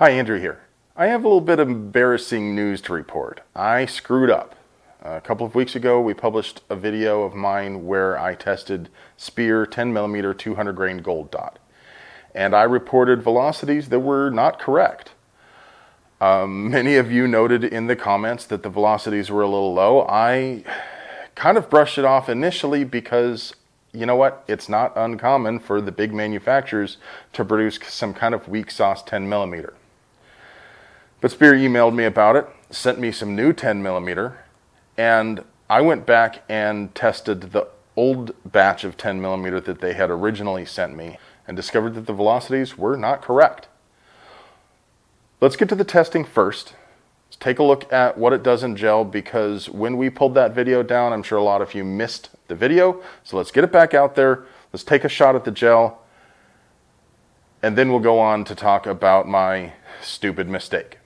Hi, Andrew here. I have a little bit of embarrassing news to report. I screwed up. A couple of weeks ago, we published a video of mine where I tested Speer 10mm 200gr gold dot. And I reported velocities that were not correct. Many of you noted in the comments that the velocities were a little low. I kind of brushed it off initially because, you know what, it's not uncommon for the big manufacturers to produce some kind of weak sauce 10mm. But Speer emailed me about it, sent me some new 10mm, and I went back and tested the old batch of 10mm that they had originally sent me and discovered that the velocities were not correct. Let's get to the testing first. Let's take a look at what it does in gel, because when we pulled that video down, I'm sure a lot of you missed the video. So let's get it back out there. Let's take a shot at the gel, and then we'll go on to talk about my stupid mistake.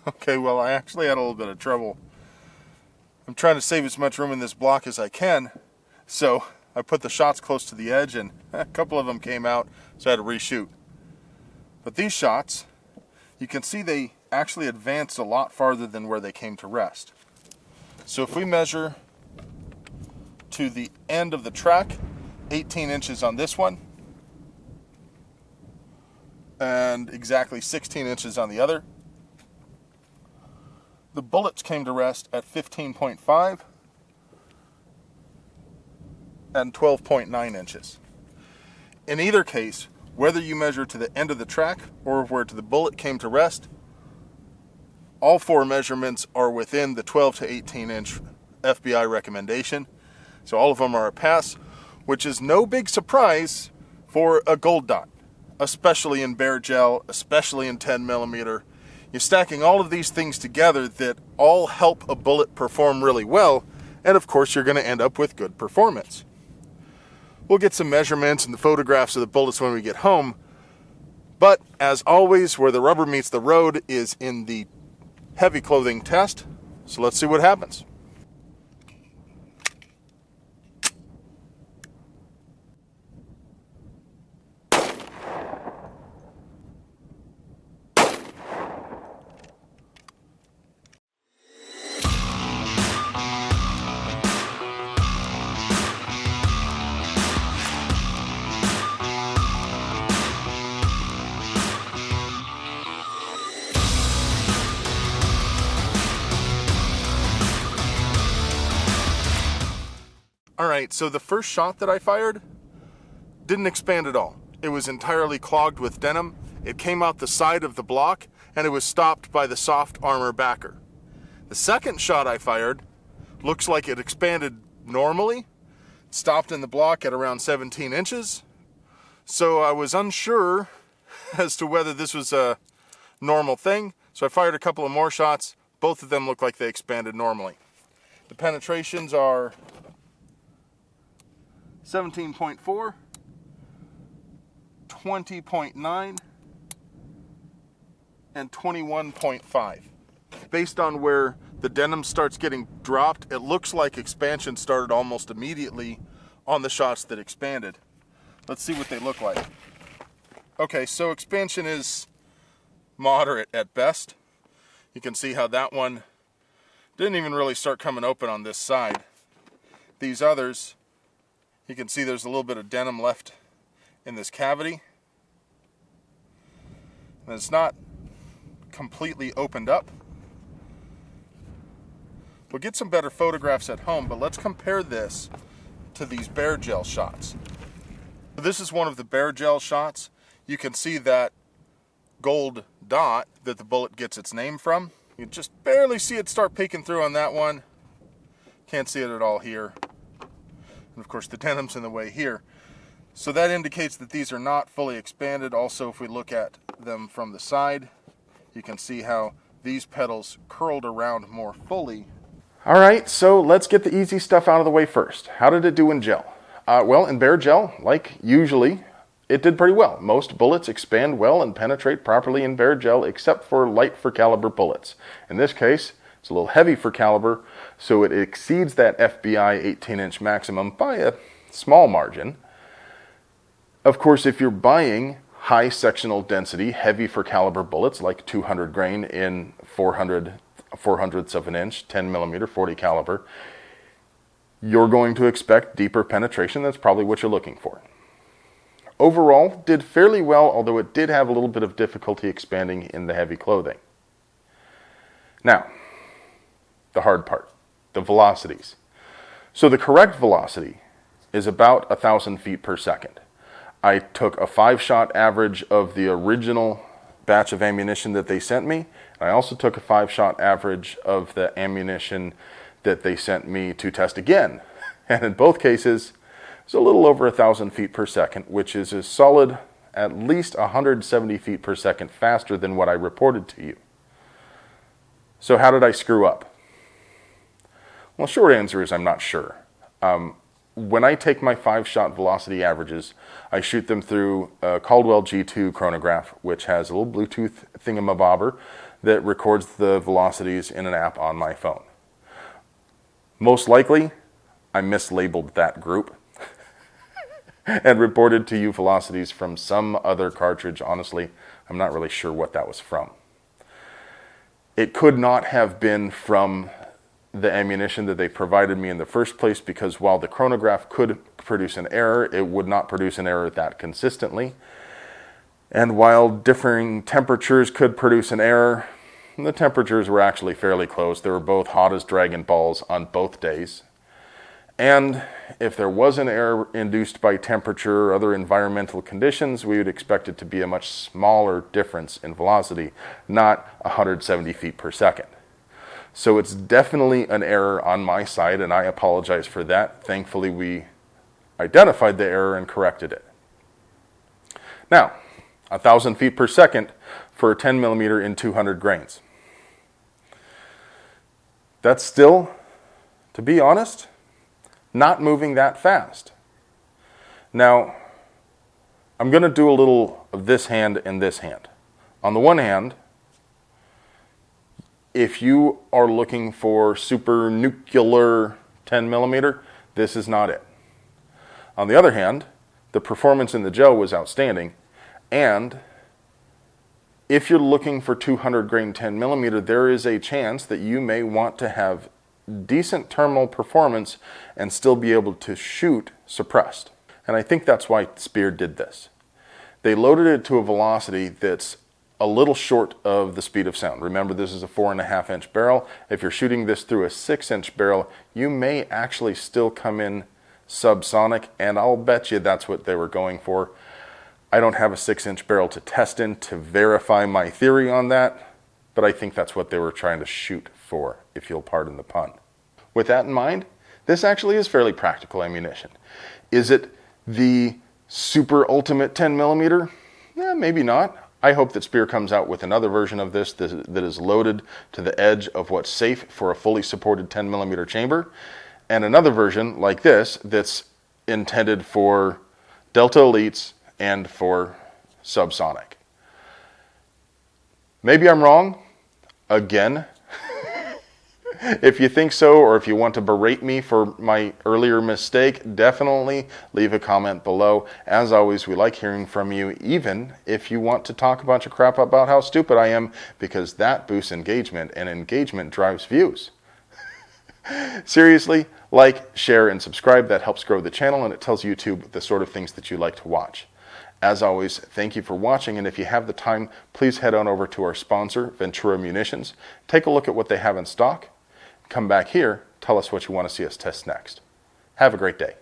Okay, well, I actually had a little bit of trouble. I'm trying to save as much room in this block as I can, so I put the shots close to the edge, and a couple of them came out, so I had to reshoot. But these shots, you can see they actually advanced a lot farther than where they came to rest. So if we measure to the end of the track, 18 inches on this one, and exactly 16 inches on the other, the bullets came to rest at 15.5 and 12.9 inches. In either case, whether you measure to the end of the track or where the bullet came to rest, all four measurements are within the 12 to 18 inch FBI recommendation. So all of them are a pass, which is no big surprise for a gold dot, especially in bare gel, especially in 10mm. You're stacking all of these things together that all help a bullet perform really well, and of course you're going to end up with good performance. We'll get some measurements and the photographs of the bullets when we get home, but as always, where the rubber meets the road is in the heavy clothing test, so let's see what happens. Alright, so the first shot that I fired didn't expand at all. It was entirely clogged with denim. It came out the side of the block, and it was stopped by the soft armor backer. The second shot I fired looks like it expanded normally. It stopped in the block at around 17 inches. So I was unsure as to whether this was a normal thing. So I fired a couple of more shots. Both of them look like they expanded normally. The penetrations are 17.4, 20.9, and 21.5. Based on where the denim starts getting dropped, it looks like expansion started almost immediately on the shots that expanded. Let's see what they look like. Okay, so expansion is moderate at best. You can see how that one didn't even really start coming open on this side. These others, you can see there's a little bit of denim left in this cavity. And it's not completely opened up. We'll get some better photographs at home, but let's compare this to these bare gel shots. This is one of the bare gel shots. You can see that gold dot that the bullet gets its name from. You can just barely see it start peeking through on that one. Can't see it at all here. And of course the denim's in the way here. So that indicates that these are not fully expanded. Also, if we look at them from the side, you can see how these petals curled around more fully. All right, so let's get the easy stuff out of the way first. How did it do in gel? Well, in bare gel, like usually, it did pretty well. Most bullets expand well and penetrate properly in bare gel, except for light for caliber bullets. In this case, it's a little heavy for caliber, so it exceeds that FBI 18-inch maximum by a small margin. Of course, if you're buying high sectional density, heavy for caliber bullets like 200 grain in 4/400ths of an inch, 10mm 40 caliber, you're going to expect deeper penetration. That's probably what you're looking for. Overall, did fairly well, although it did have a little bit of difficulty expanding in the heavy clothing. Now, the hard part, the velocities. So the correct velocity is about 1,000 feet per second. I took a 5-shot average of the original batch of ammunition that they sent me. And I also took a 5-shot average of the ammunition that they sent me to test again. And in both cases, it's a little over 1,000 feet per second, which is a solid at least 170 feet per second faster than what I reported to you. So how did I screw up? Well, short answer is I'm not sure. When I take my 5-shot velocity averages, I shoot them through a Caldwell G2 chronograph, which has a little Bluetooth thingamabobber that records the velocities in an app on my phone. Most likely, I mislabeled that group and reported to you velocities from some other cartridge. Honestly, I'm not really sure what that was from. It could not have been from the ammunition that they provided me in the first place, because while the chronograph could produce an error, it would not produce an error that consistently. And while differing temperatures could produce an error, the temperatures were actually fairly close. They were both hot as Dragon Balls on both days. And if there was an error induced by temperature or other environmental conditions, we would expect it to be a much smaller difference in velocity, not 170 feet per second. So it's definitely an error on my side, and I apologize for that. Thankfully, we identified the error and corrected it. Now, 1,000 feet per second for a 10mm in 200 grains. That's still, to be honest, not moving that fast. Now, I'm going to do a little of this hand and this hand. On the one hand, if you are looking for super nuclear 10mm, this is not it. On the other hand, the performance in the gel was outstanding, and if you're looking for 200 grain 10mm, there is a chance that you may want to have decent terminal performance and still be able to shoot suppressed. And I think that's why Speer did this. They loaded it to a velocity that's a little short of the speed of sound. Remember, this is a 4.5-inch barrel. If you're shooting this through a 6-inch barrel, you may actually still come in subsonic, and I'll bet you that's what they were going for. I don't have a 6-inch barrel to test in to verify my theory on that, but I think that's what they were trying to shoot for, if you'll pardon the pun. With that in mind, this actually is fairly practical ammunition. Is it the super ultimate 10mm? Yeah, maybe not. I hope that Speer comes out with another version of this that is loaded to the edge of what's safe for a fully supported 10mm chamber, and another version like this that's intended for Delta Elites and for subsonic. Maybe I'm wrong. Again, if you think so, or if you want to berate me for my earlier mistake, definitely leave a comment below. As always, we like hearing from you, even if you want to talk a bunch of crap about how stupid I am, because that boosts engagement, and engagement drives views. Seriously, like, share, and subscribe. That helps grow the channel, and it tells YouTube the sort of things that you like to watch. As always, thank you for watching, and if you have the time, please head on over to our sponsor, Ventura Munitions. Take a look at what they have in stock. come back here, tell us what you want to see us test next. Have a great day.